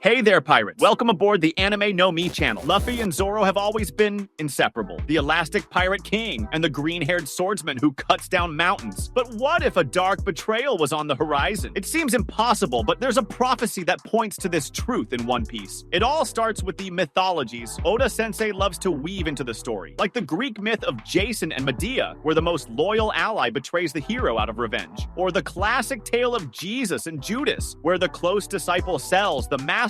Hey there, pirates! Welcome aboard the Anime No Me channel. Luffy and Zoro have always been inseparable. The elastic pirate king and the green-haired swordsman who cuts down mountains. But what if a dark betrayal was on the horizon? It seems impossible, but there's a prophecy that points to this truth in One Piece. It all starts with the mythologies Oda-sensei loves to weave into the story. Like the Greek myth of Jason and Medea, where the most loyal ally betrays the hero out of revenge. Or the classic tale of Jesus and Judas, where the close disciple sells the master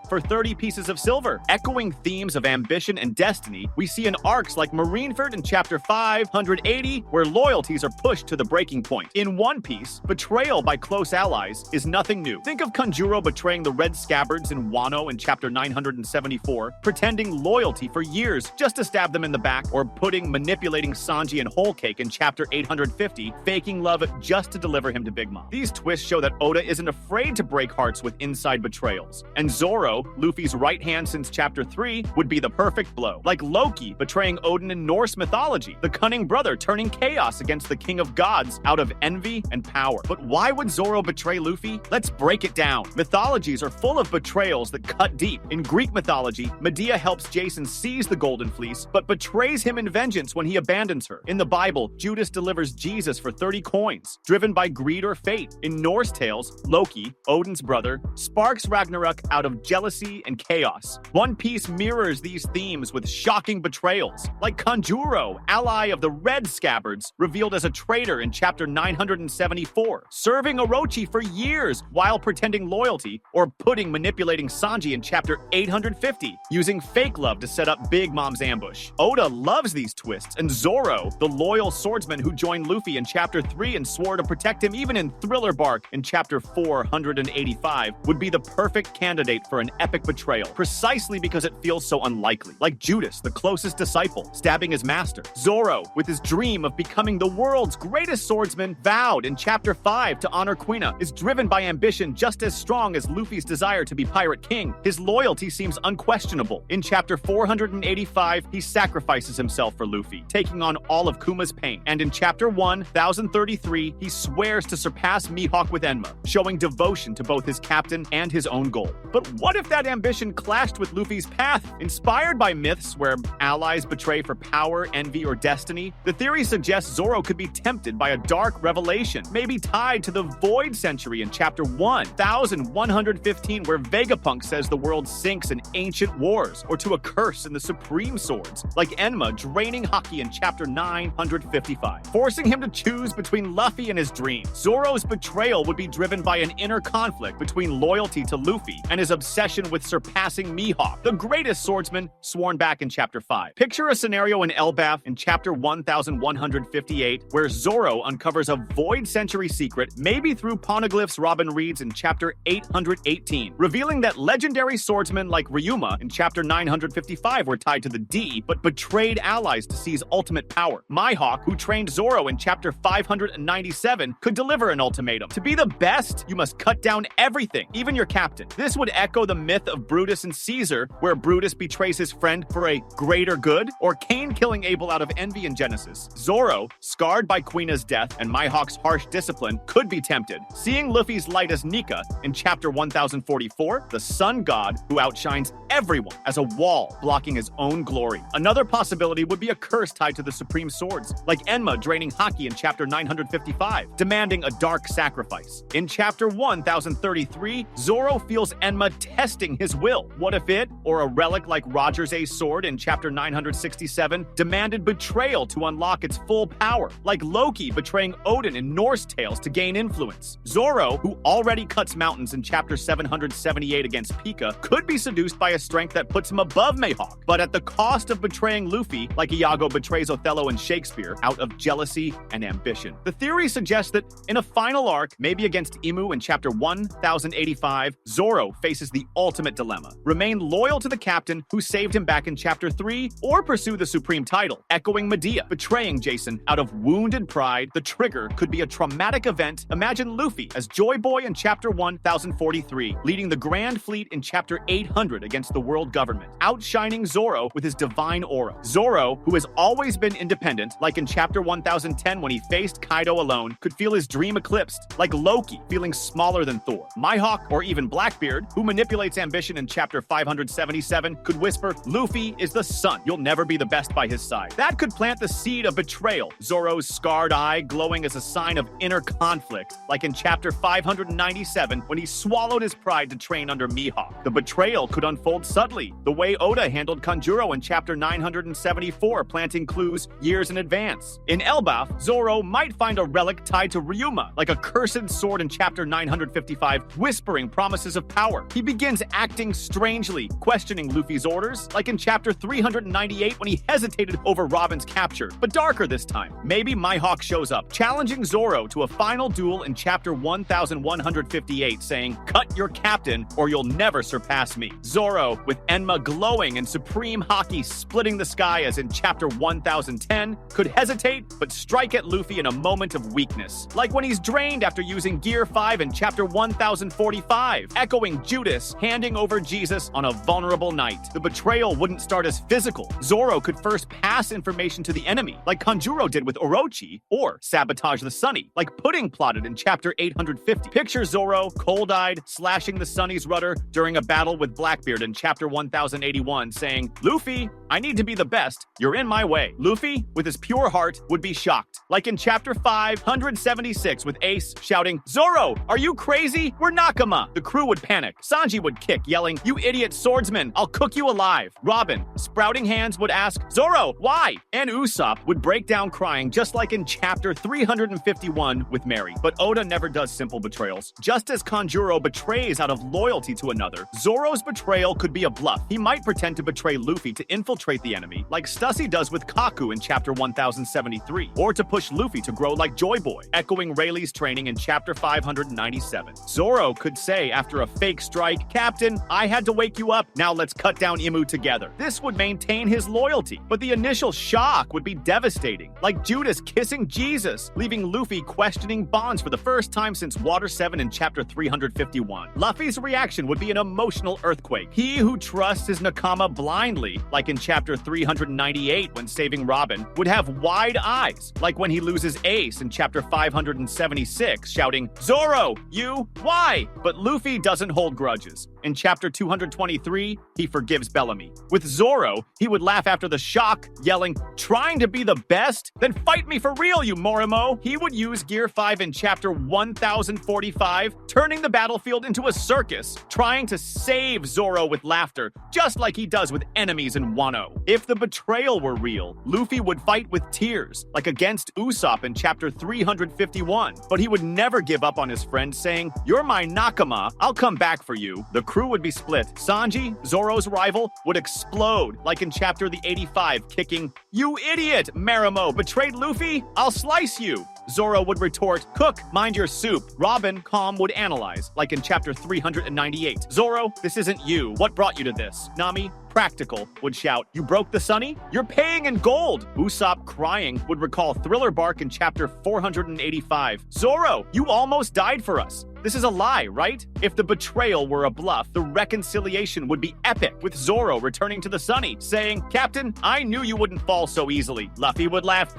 for 30 pieces of silver. Echoing themes of ambition and destiny, we see in arcs like Marineford in Chapter 580, where loyalties are pushed to the breaking point. In One Piece, betrayal by close allies is nothing new. Think of Kanjuro betraying the Red Scabbards in Wano in Chapter 974, pretending loyalty for years just to stab them in the back, or manipulating Sanji and Whole Cake in Chapter 850, faking love just to deliver him to Big Mom. These twists show that Oda isn't afraid to break hearts with inside betrayals. And Zoro, Luffy's right hand since Chapter 3, would be the perfect blow. Like Loki betraying Odin in Norse mythology, the cunning brother turning chaos against the king of gods out of envy and power. But why would Zoro betray Luffy? Let's break it down. Mythologies are full of betrayals that cut deep. In Greek mythology, Medea helps Jason seize the Golden Fleece, but betrays him in vengeance when he abandons her. In the Bible, Judas delivers Jesus for 30 coins, driven by greed or fate. In Norse tales, Loki, Odin's brother, sparks Ragnarok out of jealousy and chaos. One Piece mirrors these themes with shocking betrayals, like Kanjuro, ally of the Red Scabbards, revealed as a traitor in Chapter 974, serving Orochi for years while pretending loyalty, or manipulating Sanji in Chapter 850, using fake love to set up Big Mom's ambush. Oda loves these twists, and Zoro, the loyal swordsman who joined Luffy in Chapter 3 and swore to protect him even in Thriller Bark in Chapter 485, would be the perfect candidate for an epic betrayal, precisely because it feels so unlikely. Like Judas, the closest disciple, stabbing his master. Zoro, with his dream of becoming the world's greatest swordsman, vowed in Chapter 5 to honor Quina, is driven by ambition just as strong as Luffy's desire to be Pirate King. His loyalty seems unquestionable. In Chapter 485, he sacrifices himself for Luffy, taking on all of Kuma's pain. And in Chapter 1033, he swears to surpass Mihawk with Enma, showing devotion to both his captain and his own goal. But what if that ambition clashed with Luffy's path? Inspired by myths where allies betray for power, envy, or destiny, the theory suggests Zoro could be tempted by a dark revelation, maybe tied to the Void Century in Chapter 1115, where Vegapunk says the world sinks in ancient wars, or to a curse in the Supreme Swords, like Enma draining Haki in Chapter 955, forcing him to choose between Luffy and his dream. Zoro's betrayal would be driven by an inner conflict between loyalty to Luffy and his obsession with surpassing Mihawk, the greatest swordsman, sworn back in Chapter 5. Picture a scenario in Elbaf in Chapter 1158, where Zoro uncovers a Void Century secret, maybe through poneglyphs Robin reads in Chapter 818, revealing that legendary swordsmen like Ryuma in Chapter 955 were tied to the D, but betrayed allies to seize ultimate power. Mihawk, who trained Zoro in Chapter 597, could deliver an ultimatum. To be the best, you must cut down everything, even your captain. This would echo the myth of Brutus and Caesar, where Brutus betrays his friend for a greater good, or Cain killing Abel out of envy in Genesis. Zoro, scarred by Quina's death and Mihawk's harsh discipline, could be tempted, seeing Luffy's light as Nika in Chapter 1044, the sun god who outshines everyone, as a wall blocking his own glory. Another possibility would be a curse tied to the Supreme Swords, like Enma draining Haki in Chapter 955, demanding a dark sacrifice. In Chapter 1033, Zoro feels Enma testing his will. What if it, or a relic like Roger's Ace Sword in Chapter 967, demanded betrayal to unlock its full power, like Loki betraying Odin in Norse tales to gain influence? Zoro, who already cuts mountains in Chapter 778 against Pika, could be seduced by a strength that puts him above Mihawk, but at the cost of betraying Luffy, like Iago betrays Othello in Shakespeare, out of jealousy and ambition. The theory suggests that in a final arc, maybe against Imu in Chapter 1085, Zoro faces the ultimate dilemma: remain loyal to the captain who saved him back in Chapter 3, or pursue the supreme title. Echoing Medea betraying Jason out of wounded pride, the trigger could be a traumatic event. Imagine Luffy as Joy Boy in Chapter 1043, leading the Grand Fleet in Chapter 800 against the world government, outshining Zoro with his divine aura. Zoro, who has always been independent, like in Chapter 1010 when he faced Kaido alone, could feel his dream eclipsed, like Loki feeling smaller than Thor. Mihawk, or even Blackbeard, who manipulates ambition in chapter 577, could whisper, Luffy is the sun. You'll never be the best by his side. That could plant the seed of betrayal, Zoro's scarred eye glowing as a sign of inner conflict, like in chapter 597 when he swallowed his pride to train under Mihawk. The betrayal could unfold subtly, the way Oda handled Kanjuro in chapter 974, planting clues years in advance. In Elbaf, Zoro might find a relic tied to Ryuma, like a cursed sword in chapter 955, whispering promises of power. He begins acting strangely, questioning Luffy's orders, like in chapter 398 when he hesitated over Robin's capture, but darker this time. Maybe Mihawk shows up, challenging Zoro to a final duel in chapter 1158, saying, cut your captain or you'll never surpass me. Zoro, with Enma glowing and supreme haki splitting the sky as in chapter 1010, could hesitate but strike at Luffy in a moment of weakness, like when he's drained after using Gear 5 in chapter 1045, echoing Judas handing over Jesus on a vulnerable night. The betrayal wouldn't start as physical. Zoro could first pass information to the enemy, like Kanjuro did with Orochi, or sabotage the Sunny, like Pudding plotted in chapter 850. Picture Zoro, cold-eyed, slashing the Sunny's rudder during a battle with Blackbeard in chapter 1081, saying, Luffy, I need to be the best. You're in my way. Luffy, with his pure heart, would be shocked, like in chapter 576 with Ace shouting, Zoro, are you crazy? We're Nakama. The crew would panic. Sanji would kick, yelling, you idiot swordsman, I'll cook you alive. Robin, sprouting hands, would ask, Zoro, why? And Usopp would break down crying, just like in chapter 351 with Mary. But Oda never does simple betrayals. Just as Kanjuro betrays out of loyalty to another, Zoro's betrayal could be a bluff. He might pretend to betray Luffy to infiltrate the enemy, like Stussy does with Kaku in chapter 1073, or to push Luffy to grow like Joy Boy, echoing Rayleigh's training in chapter 597. Zoro could say after a fake strike, Captain, I had to wake you up, now let's cut down Imu together. This would maintain his loyalty, but the initial shock would be devastating, like Judas kissing Jesus, leaving Luffy questioning bonds for the first time since Water 7 in chapter 351. Luffy's reaction would be an emotional earthquake. He who trusts his Nakama blindly, like in chapter 398 when saving Robin, would have wide eyes, like when he loses Ace in chapter 576, shouting, Zoro, you? Why? But Luffy doesn't hold grudges. In chapter 223, he forgives Bellamy. With Zoro, he would laugh after the shock, yelling, trying to be the best? Then fight me for real, you Morimo! He would use Gear 5 in chapter 1045, turning the battlefield into a circus, trying to save Zoro with laughter, just like he does with enemies in Wano. If the betrayal were real, Luffy would fight with tears, like against Usopp in chapter 351, but he would never give up on his friend, saying, you're my Nakama, I'll come back for you. The crew would be split. Sanji, Zoro's rival, would explode, like in chapter the 85, kicking, you idiot, Marimo, betrayed Luffy? I'll slice you. Zoro would retort, cook, mind your soup. Robin, calm, would analyze, like in chapter 398. Zoro, this isn't you. What brought you to this? Nami, practical, would shout, you broke the Sunny? You're paying in gold. Usopp, crying, would recall Thriller Bark in chapter 485. Zoro, you almost died for us. This is a lie, right? If the betrayal were a bluff, the reconciliation would be epic, with Zoro returning to the Sunny, saying, Captain, I knew you wouldn't fall so easily. Luffy would laugh,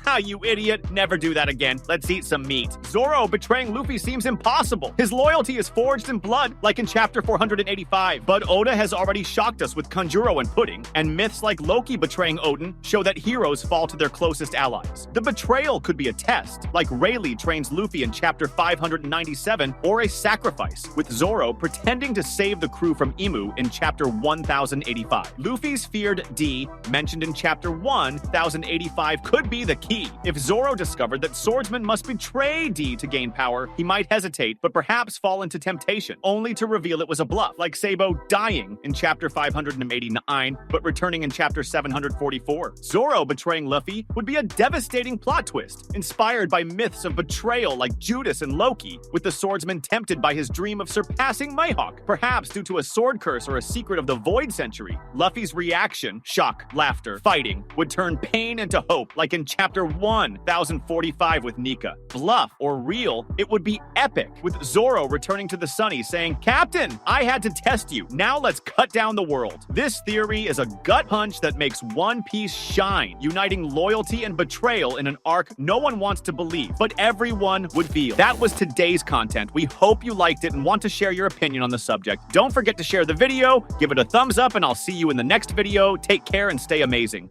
ha, you idiot, never do that again. Let's eat some meat. Zoro betraying Luffy seems impossible. His loyalty is forged in blood, like in chapter 485. But Oda has already shocked us with Kanjuro and Pudding, and myths like Loki betraying Odin show that heroes fall to their closest allies. The betrayal could be a test, like Rayleigh trains Luffy in chapter 597, or a sacrifice, with Zoro pretending to save the crew from Imu in chapter 1085. Luffy's feared D, mentioned in chapter 1085, could be the key. If Zoro discovered that swordsmen must betray D to gain power, he might hesitate, but perhaps fall into temptation, only to reveal it was a bluff, like Sabo dying in chapter 589, but returning in chapter 744. Zoro betraying Luffy would be a devastating plot twist, inspired by myths of betrayal like Judas and Loki, with the swordsman tempted by his dream of surpassing Mihawk, perhaps due to a sword curse or a secret of the Void Century. Luffy's reaction, shock, laughter, fighting, would turn pain into hope, like in chapter 1045 with Nika. Bluff or real, it would be epic, with Zoro returning to the Sunny saying, Captain, I had to test you. Now let's cut down the world. This theory is a gut punch that makes One Piece shine, uniting loyalty and betrayal in an arc no one wants to believe, but everyone would feel. That was today's content. content. We hope you liked it and want to share your opinion on the subject. Don't forget to share the video, give it a thumbs up, and I'll see you in the next video. Take care and stay amazing.